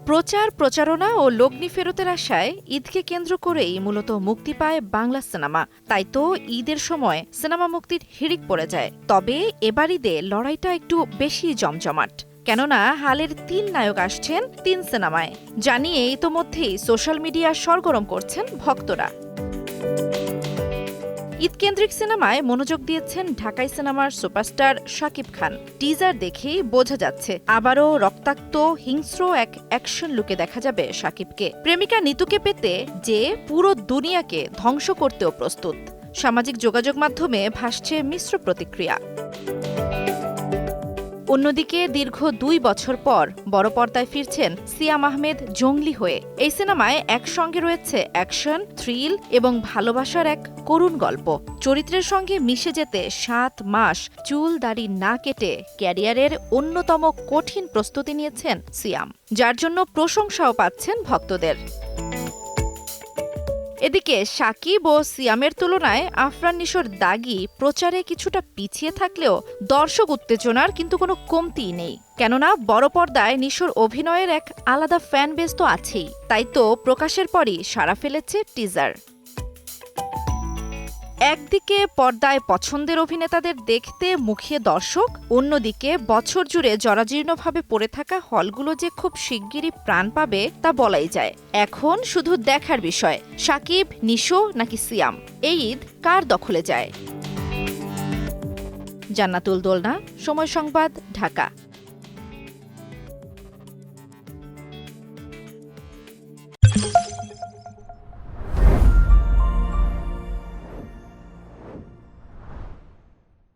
প্রচার প্রচারণা ও লগ্নি ফেরতের আশায় ঈদকে কেন্দ্র করেই মূলত মুক্তি পায় বাংলা সিনেমা। তাই তো ঈদের সময় সিনেমা মুক্তির হিড়িক পড়ে যায়। তবে এবার ঈদে লড়াইটা একটু বেশি জমজমাট, কেননা হালের ৩ নায়ক আসছেন ৩ সিনেমায়। জানিয়ে ইতোমধ্যেই সোশ্যাল মিডিয়া সরগরম করছেন ভক্তরা। ঈদকেন্দ্রিক সিনেমায় মনোযোগ দিয়েছেন ঢাকাই সিনেমার সুপারস্টার শাকিব খান। টিজার দেখেই বোঝা যাচ্ছে আবারও রক্তাক্ত হিংস্র এক অ্যাকশন লুকে দেখা যাবে শাকিবকে। প্রেমিকা নিতুকে পেতে যে পুরো দুনিয়াকে ধ্বংস করতেও প্রস্তুত। সামাজিক যোগাযোগ মাধ্যমে ভাসছে মিশ্র প্রতিক্রিয়া। অন্যদিকে দীর্ঘ ২ বছর পর বড় পর্দায় ফিরছেন সিয়াম আহমেদ জঙ্গলি হয়ে। এই সিনেমায় একসঙ্গে রয়েছে অ্যাকশন, থ্রিল এবং ভালোবাসার এক করুণ গল্প। চরিত্রের সঙ্গে মিশে যেতে ৭ মাস চুল দাড়ি না কেটে ক্যারিয়ারের অন্যতম কঠিন প্রস্তুতি নিয়েছেন সিয়াম, যার জন্য প্রশংসাও পাচ্ছেন ভক্তদের। এদিকে শাকিব ও সিয়ামের তুলনায় আফরান নিশোর দাগি প্রচারে কিছুটা পিছিয়ে থাকলেও দর্শক উত্তেজনার কিন্তু কোনো কমতিই নেই। কেননা বড় পর্দায় নিশোর অভিনয়ের এক আলাদা ফ্যান বেস তো আছেই। তাই তো প্রকাশের পরই সাড়া ফেলেছে টিজার। একদিকে পর্দায় পছন্দের অভিনেতাদের দেখতে মুখিয়ে দর্শক, অন্যদিকে বছর জুড়ে জরাজীর্ণভাবে পড়ে থাকা হলগুলো যে খুব শিগগিরই প্রাণ পাবে তা বলাই যায়। এখন শুধু দেখার বিষয়, শাকিব, নিশো নাকি সিয়াম এই ঈদ কার দখলে যায়। জান্নাতুল দোলনা, সময় সংবাদ, ঢাকা।